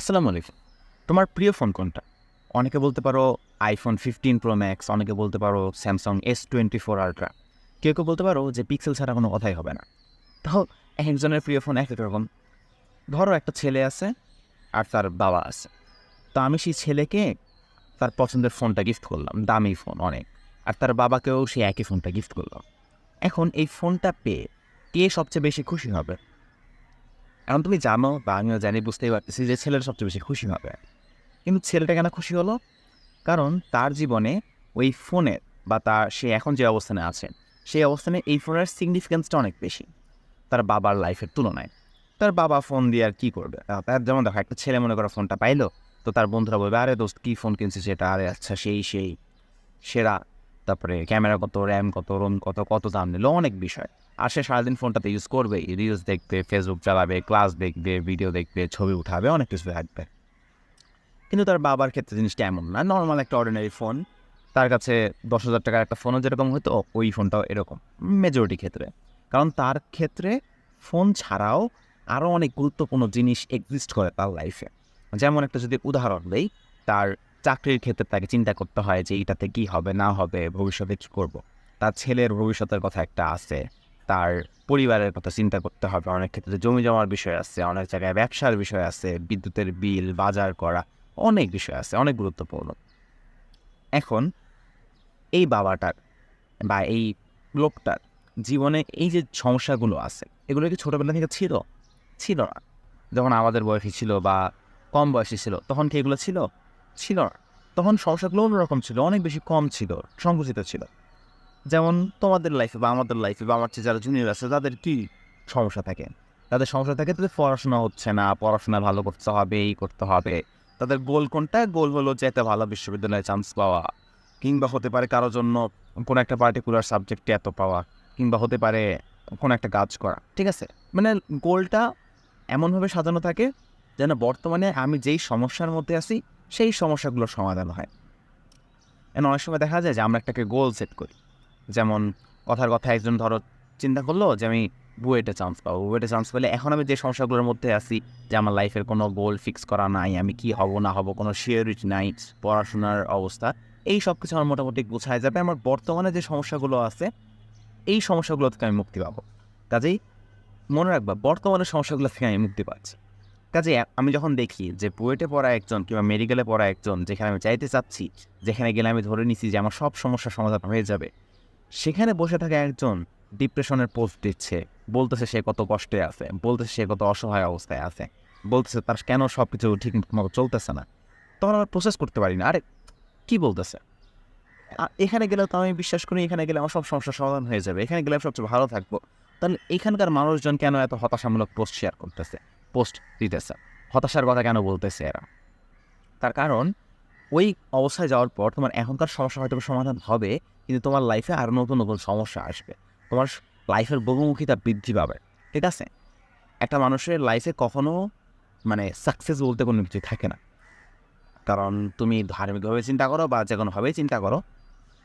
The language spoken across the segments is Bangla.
আসসালামু আলাইকুম। তোমার প্রিয় ফোন কোনটা? অনেকে বলতে পারো iPhone 15 Pro Max, অনেকে বলতে পারো Samsung S24 Ultra। কেউ বলতে পারো যে পিক্সেল ছাড়া কোনো কথাই হবে না। তাও একেকজনের প্রিয় ফোন একেক রকম। ধরো একটা ছেলে আছে আর তার বাবা আছে। তো আমি সেই ছেলেকে তার পছন্দের ফোনটা গিফট করলাম, দামি ফোন অনেক। আর তার বাবাকেও সেই একই ফোনটা গিফট করলাম। এখন এই ফোনটা পেয়ে কে সবচেয়ে বেশি খুশি হবে? এখন তুমি জানো বা আমিও জানি, বুঝতেই পারতেছি যে ছেলেটা সবচেয়ে বেশি খুশি হবে। কিন্তু ছেলেটা কেন খুশি হলো? কারণ তার জীবনে ওই ফোনের বা সে এখন যে অবস্থানে আছে সেই অবস্থানে এই ফোনের সিগনিফিকেন্সটা অনেক বেশি তার বাবার লাইফের তুলনায়। তার বাবা ফোন দিয়ে আর কী করবে? তার যেমন দেখো, একটা ছেলে মনে করো ফোনটা পাইলো, তো তার বন্ধুরা বলবে, আরে দোস্ত কী ফোন কিনছিস সেটা, আরে আচ্ছা সেই সেরা, তারপরে ক্যামেরা কত, র্যাম কত, রোম কত, কত দাম নিল, অনেক বিষয়। আর সে সারাদিন ফোনটাতে ইউজ করবে, রিলস দেখবে, ফেসবুক চালাবে, ক্লাস দেখবে, ভিডিও দেখবে, ছবি উঠাবে, অনেক কিছু থাকবে। কিন্তু তার বাবার ক্ষেত্রে জিনিসটা এমন না, নর্মাল একটা অর্ডিনারি ফোন। তার কাছে 10,000 টাকার একটা ফোনও যেরকম হতো, ওই ফোনটাও এরকম মেজরিটি ক্ষেত্রে। কারণ তার ক্ষেত্রে ফোন ছাড়াও আরও অনেক গুরুত্বপূর্ণ জিনিস এক্সিস্ট করে তার লাইফে। যেমন একটা যদি উদাহরণ দেই, তার চাকরির ক্ষেত্রে তাকে চিন্তা করতে হয় যে এইটাতে কী হবে না হবে, ভবিষ্যতে কী করব। তার ছেলের ভবিষ্যতের কথা একটা আছে, তার পরিবারের কথা চিন্তা করতে হবে, অনেক ক্ষেত্রে জমি জমার বিষয় আছে, অনেক জায়গায় ব্যবসার বিষয় আছে, বিদ্যুতের বিল, বাজার করা, অনেক বিষয় আছে, অনেক গুরুত্বপূর্ণ। এখন এই বাবাটার বা এই লোকটার জীবনে এই যে সমস্যাগুলো আছে, এগুলো কি ছোটবেলা থেকে ছিল? ছিল না। যখন আমাদের বয়সী ছিল বা কম বয়সী ছিল, তখন কি এগুলো ছিল? ছিল না। তখন সমস্যাগুলো অন্যরকম ছিল, অনেক বেশি কম ছিল, সংকুচিত ছিল। যেমন তোমাদের লাইফে বা আমাদের লাইফে বা আমার চেয়ে যারা জুনিয়র আছে, তাদের কি সমস্যা থাকে? তাদের সমস্যা থাকে তাদের পড়াশোনা হচ্ছে না, পড়াশোনা ভালো করতে হবে, এই করতে হবে। তাদের গোল কোনটা? গোল হলো যে একটা ভালো বিশ্ববিদ্যালয়ে চান্স পাওয়া, কিংবা হতে পারে কারো জন্য কোনো একটা পার্টিকুলার সাবজেক্টে এত পাওয়া, কিংবা হতে পারে কোনো একটা কাজ করা। ঠিক আছে? মানে গোলটা এমনভাবে সাজানো থাকে যেন বর্তমানে আমি যেই সমস্যার মধ্যে আছি সেই সমস্যাগুলোর সমাধান হয়। অনেক সময় দেখা যায় যে আমরা একটাকে গোল সেট করি। যেমন কথার কথা একজন ধরো চিন্তা করলো যে আমি বুয়েটে চান্স পাবো, বুয়েটে চান্স পেলে এখন আমি যে সমস্যাগুলোর মধ্যে আছি, যে আমার লাইফের কোনো গোল ফিক্স করা নাই, আমি কি হব না হব, কোনো শিওরিটি নাই, পড়াশোনার অবস্থা, এই সব কিছু আমার মোটামুটি গোছায় যাবে। আমার বর্তমানে যে সমস্যাগুলো আছে এই সমস্যাগুলো থেকে আমি মুক্তি পাবো। কাজেই মনে রাখবা, বর্তমানের সমস্যাগুলো থেকে আমি মুক্তি পাচ্ছি। কাজে আমি যখন দেখি যে বুয়েটে পড়া একজন কিংবা মেডিকেলে পড়া একজন, যেখানে আমি চাইতে চাচ্ছি, যেখানে গেলে আমি ধরে নিছি যে আমার সব সমস্যার সমাধান হয়ে যাবে, সেখানে বসে থাকা একজন ডিপ্রেশনের পোস্ট দিচ্ছে, বলতেছে সে কত কষ্টে আছে, বলতেছে সে কত অসহায় অবস্থায় আছে, বলতেছে তার কেন সব কিছু ঠিক মতো চলতেছে না, তখন আমরা প্রসেস করতে পারি না, আরে কি বলতেছে। এখানে গেলে তো আমি বিশ্বাস করি এখানে গেলে আমার সব সমস্যার সমাধান হয়ে যাবে, এখানে গেলে আমি সবচেয়ে ভালো থাকবো। তাহলে এখানকার মানুষজন কেন এত হতাশামূলক পোস্ট শেয়ার করতেছে, পোস্ট দিতেছে, হতাশার কথা কেন বলতেছে এরা? তার কারণ ওই অবস্থায় যাওয়ার পর তোমার এখনকার সমস্যা হয়তো সমাধান হবে, কিন্তু তোমার লাইফে আরও নতুন নতুন সমস্যা আসবে। তোমার লাইফের বহুমুখিতা বৃদ্ধি পাবে। ঠিক আছে? একটা মানুষের লাইফে কখনো মানে সাকসেস বলতে কোনো কিছু থাকে না। কারণ তুমি ধার্মিকভাবে চিন্তা করো বা যে কোনোভাবেই চিন্তা করো,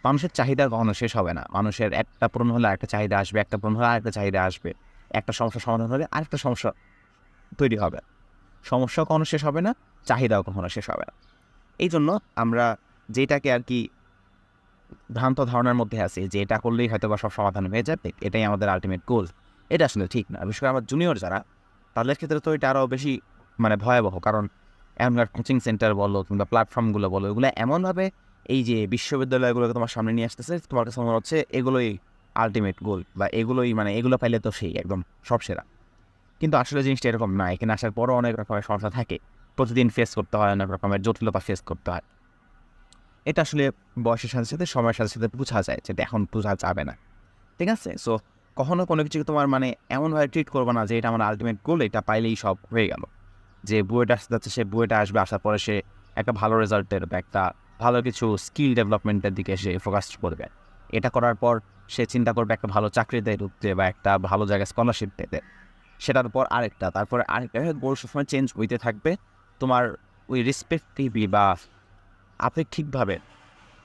মানুষের চাহিদা কখনো শেষ হবে না। মানুষের একটা পূরণ হলে আরেকটা চাহিদা আসবে, একটা পূরণ হলে আরেকটা চাহিদা আসবে। একটা সমস্যার সমাধান হলে আরেকটা সমস্যা তৈরি হবে। সমস্যাও কখনো শেষ হবে না, চাহিদাও কখনো শেষ হবে না। এই জন্য আমরা যেটাকে আর কি ভ্রান্ত ধারণার মধ্যে আছি যে এটা করলেই হয়তো বা সব সমাধান হয়ে যাবে, এটাই আমাদের আলটিমেট গোল, এটা আসলে ঠিক না। বিশেষ করে আমার জুনিয়র যারা, তাদের ক্ষেত্রে তো এটা আরও বেশি মানে ভয়াবহ। কারণ এখনকার কোচিং সেন্টার বলো কিংবা প্ল্যাটফর্মগুলো বলো, এগুলো এমনভাবে এই যে বিশ্ববিদ্যালয়গুলোকে তোমার সামনে নিয়ে আসতেছে, তোমার কাছে মনে হচ্ছে এগুলোই আলটিমেট গোল বা এগুলোই মানে এগুলো পাইলে তো সেই একদম সব সেরা। কিন্তু আসলে জিনিসটা এরকম না। এখানে আসার পরও অনেক রকমের সমস্যা থাকে, প্রতিদিন ফেস করতে হয়, অনেক রকমের জটিলতা ফেস করতে হয়। এটা আসলে বয়সের সাথে সাথে, সময়ের সাথে সাথে বোঝা যায়, যেটা এখন বোঝা যাবে না। ঠিক আছে? সো কখনো কোনো কিছুকে তোমার মানে এমনভাবে ট্রিট করবে না যে এটা আমার আল্টিমেট গোল, এটা পাইলেই সব হয়ে গেল। যে বুয়েট আসতে যাচ্ছে, সে বুয়েটে আসবে, আসার পরে সে একটা ভালো রেজাল্টের বা একটা ভালো কিছু স্কিল ডেভেলপমেন্টের দিকে সে ফোকাস করবে। এটা করার পর সে চিন্তা করবে একটা ভালো চাকরিতে ঢুকতে বা একটা ভালো জায়গায় স্কলারশিপ পেতে। সেটার পর আরেকটা, তারপরে আরেকটা, গোল সবসময় চেঞ্জ হইতে থাকবে। তোমার ওই রেসপেক্টিভলি বা আপেক্ষিকভাবে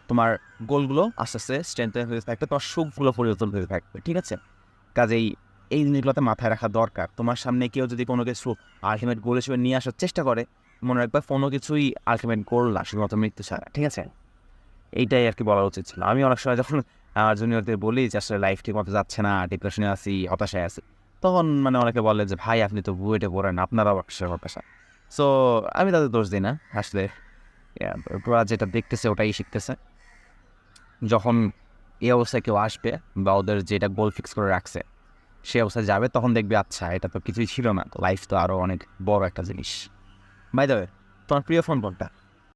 তোমার গোলগুলো আস্তে আস্তে স্ট্রেংথেন হতে থাকবে, তোমার সুখগুলো পরিবর্তন হতে থাকবে। ঠিক আছে? কাজেই এই জিনিসগুলোতে মাথায় রাখা দরকার। তোমার সামনে কেউ যদি কোনো কিছু আলটিমেট গোল হিসেবে নিয়ে আসার চেষ্টা করে, মনে রাখবা ফোনও কিছুই আলটিমেট গোল না, শুধুমাত্র মৃত্যু ছাড়া, ঠিক আছে? এইটাই আর কি বলা উচিত ছিল। আমি অনেক সময় যখন জুনিয়রদের বলি যে আসলে লাইফ ঠিক মতো যাচ্ছে না, ডিপ্রেশনে আছি, হতাশায় আছি, তখন মানে অনেকে বলে যে ভাই আপনি তো বুয়েটে পড়েন, আপনারাও কিসের হতাশা? সো আমি তাদের দোষ দিই না আসলে। ওরা যেটা দেখতেছে ওটাই শিখতেছে। যখন এই অবস্থায় কেউ আসবে বা ওদের যেটা গোল ফিক্স করে রাখছে সে অবস্থায় যাবে, তখন দেখবে আচ্ছা এটা তো কিছুই ছিল না, লাইফ তো আরও অনেক বড় একটা জিনিস। বাই দ্য ওয়ে, তোমার প্রিয় ফোন কোনটা?